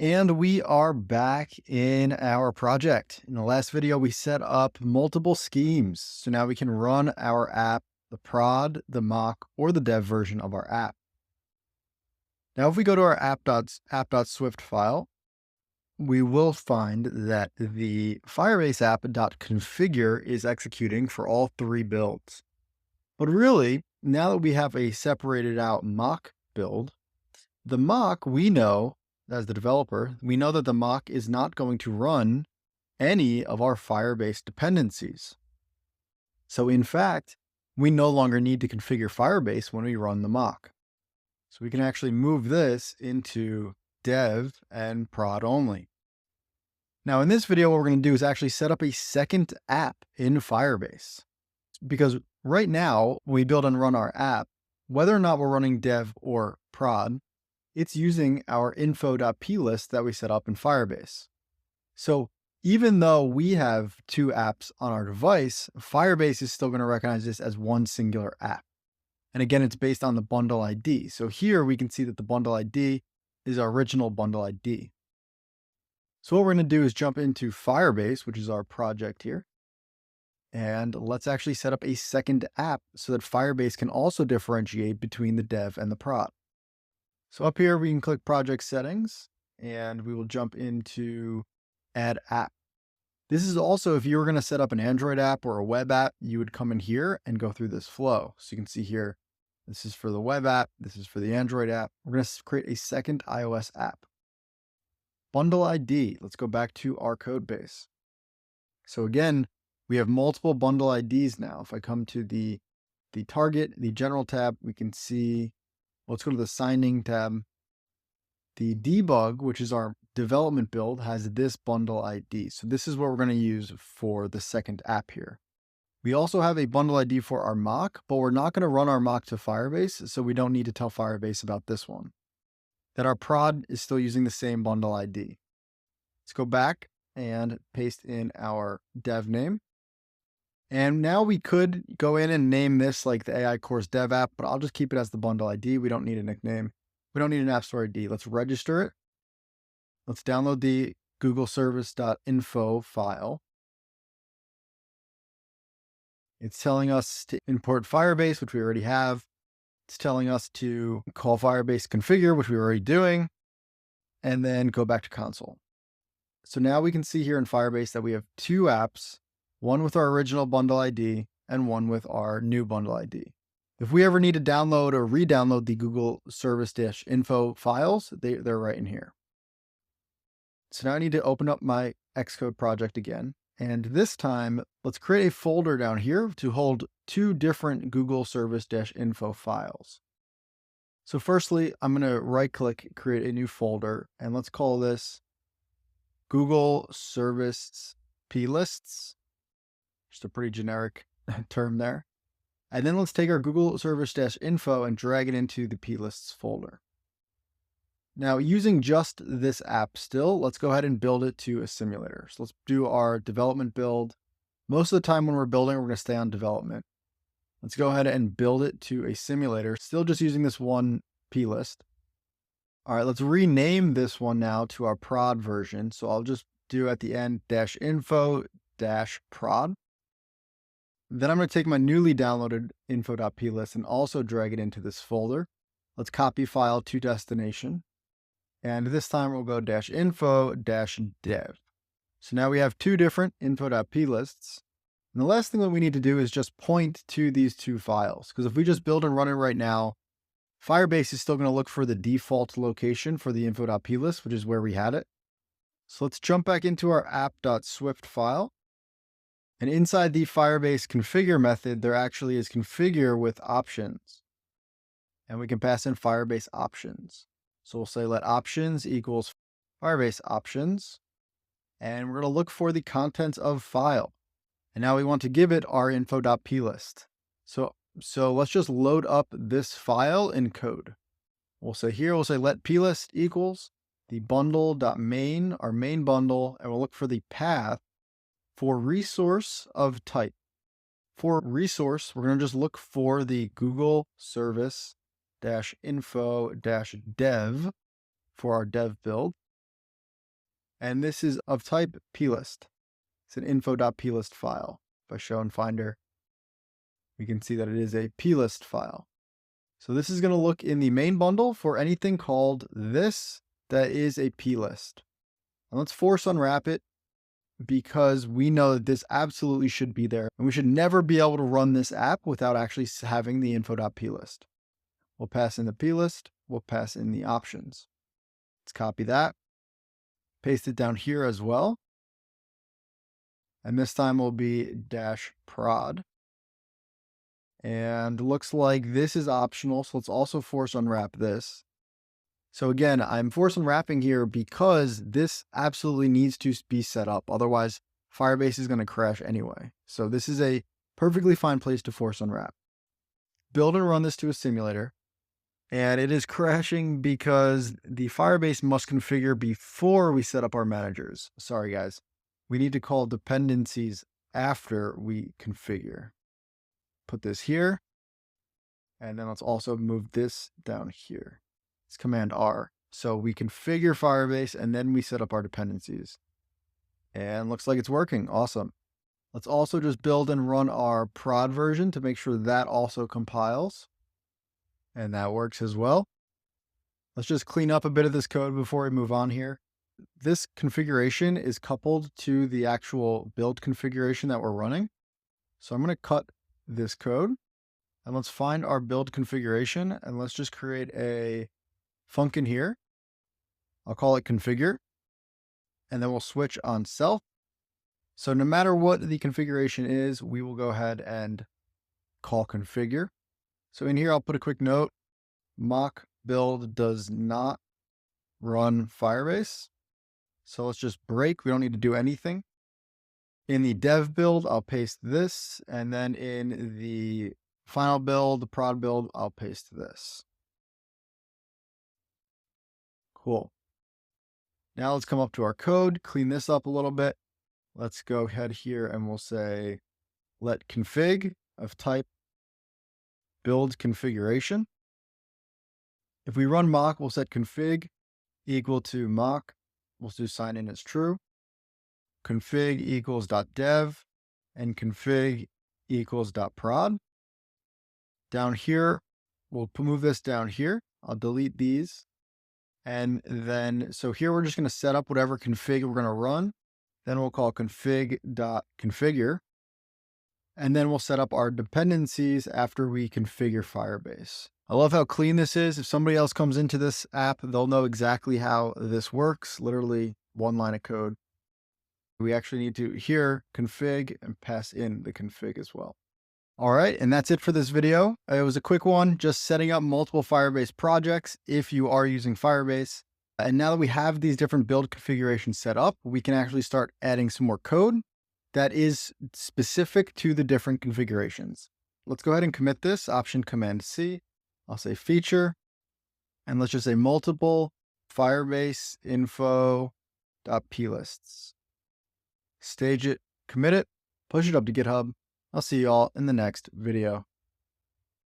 And we are back in our project. In the last video, we set up multiple schemes. So now we can run our app, the prod, the mock, or the dev version of our app. Now, if we go to our app.swift file, we will find that the firebase app.configure is executing for all three builds. But really, now that we have a separated out mock build, the mock, we know as the developer, we know that the mock is not going to run any of our Firebase dependencies. So in fact, we no longer need to configure Firebase when we run the mock. So we can actually move this into dev and prod only. Now in this video, what we're going to do is actually set up a second app in Firebase. Because right now, when we build and run our app, whether or not we're running dev or prod, it's using our info.plist that we set up in Firebase. So even though we have two apps on our device, Firebase is still going to recognize this as one singular app. And again, it's based on the bundle ID. So here we can see that the bundle ID is our original bundle ID. So what we're going to do is jump into Firebase, which is our project here. And let's actually set up a second app so that Firebase can also differentiate between the dev and the prod. So up here, we can click project settings and we will jump into add app. This is also, if you were going to set up an Android app or a web app, you would come in here and go through this flow. So you can see here, this is for the web app. This is for the Android app. We're going to create a second iOS app. Bundle ID. Let's go back to our code base. So again, we have multiple bundle IDs now. If I come to the target, the general tab, we can see, let's go to the signing tab. The debug, which is our development build, has this bundle ID. So this is what we're going to use for the second app here. We also have a bundle ID for our mock, but we're not going to run our mock to Firebase, so we don't need to tell Firebase about this one. That our prod is still using the same bundle ID. Let's go back and paste in our dev name. And now we could go in and name this like the AI course dev app, but I'll just keep it as the bundle ID. We don't need a nickname. We don't need an app store ID. Let's register it. Let's download the Google service.info file. It's telling us to import Firebase, which we already have. It's telling us to call Firebase configure, which we were already doing, and then go back to console. So now we can see here in Firebase that we have two apps, one with our original bundle ID and one with our new bundle ID. If we ever need to download or re-download the Google service-info files, they're right in here. So now I need to open up my Xcode project again. And this time, let's create a folder down here to hold two different Google service-info files. So firstly, I'm going to right-click, create a new folder, and let's call this Google Service Plists. Just a pretty generic term there. And then let's take our Google service-info and drag it into the plists folder. Now, using just this app still, let's go ahead and build it to a simulator. So let's do our development build. Most of the time when we're building, we're going to stay on development. Let's go ahead and build it to a simulator, still just using this one plist. All right, let's rename this one now to our prod version. So I'll just do at the end -info-prod. Then I'm going to take my newly downloaded info.plist and also drag it into this folder. Let's copy file to destination. And this time we'll go -info-dev. So now we have two different info.plists. And the last thing that we need to do is just point to these two files. Because if we just build and run it right now, Firebase is still going to look for the default location for the info.plist, which is where we had it. So let's jump back into our app.swift file. And inside the Firebase configure method, there actually is configure with options. And we can pass in Firebase options. So we'll say let options equals Firebase options. And we're going to look for the contents of file. And now we want to give it our info.plist. So let's just load up this file in code. We'll say let plist equals the bundle.main, our main bundle, and we'll look for the path for resource of type. For resource, we're going to just look for the Google service-info-dev for our dev build. And this is of type plist. It's an info.plist file. If I show in Finder, we can see that it is a plist file. So this is going to look in the main bundle for anything called this that is a plist. And let's force unwrap it because we know that this absolutely should be there. And we should never be able to run this app without actually having the info.plist. We'll pass in the plist. We'll pass in the options. Let's copy that. Paste it down here as well. And this time will be -prod. And looks like this is optional. So let's also force unwrap this. So again, I'm force unwrapping here because this absolutely needs to be set up. Otherwise, Firebase is going to crash anyway. So this is a perfectly fine place to force unwrap. Build and run this to a simulator. And it is crashing because the Firebase must configure before we set up our managers. Sorry, guys. We need to call dependencies after we configure. Put this here. And then let's also move this down here. It's Command R. So we configure Firebase and then we set up our dependencies. And looks like it's working. Awesome. Let's also just build and run our prod version to make sure that also compiles. And that works as well. Let's just clean up a bit of this code before we move on here. This configuration is coupled to the actual build configuration that we're running. So I'm going to cut this code and let's find our build configuration and let's just create a function here. I'll call it configure and then we'll switch on self. So no matter what the configuration is, we will go ahead and call configure. So in here, I'll put a quick note. Mock build does not run Firebase. So let's just break. We don't need to do anything. In the dev build, I'll paste this. And then in the final build, the prod build, I'll paste this. Cool. Now let's come up to our code, clean this up a little bit. Let's go ahead here and we'll say, let config of type build configuration. If we run mock, we'll set config equal to mock. We'll do sign in as true. Config equals .dev and config equals .prod. Down here, we'll move this down here. I'll delete these. And then, so here we're just going to set up whatever config we're going to run. Then we'll call config.configure. And then we'll set up our dependencies after we configure Firebase. I love how clean this is. If somebody else comes into this app, they'll know exactly how this works. Literally one line of code. We actually need to here config and pass in the config as well. All right, and that's it for this video. It was a quick one, just setting up multiple Firebase projects if you are using Firebase. And now that we have these different build configurations set up, we can actually start adding some more code that is specific to the different configurations. Let's go ahead and commit this, Option Command C. I'll say feature, and let's just say multiple Firebase info.plists. Stage it, commit it, push it up to GitHub. I'll see you all in the next video.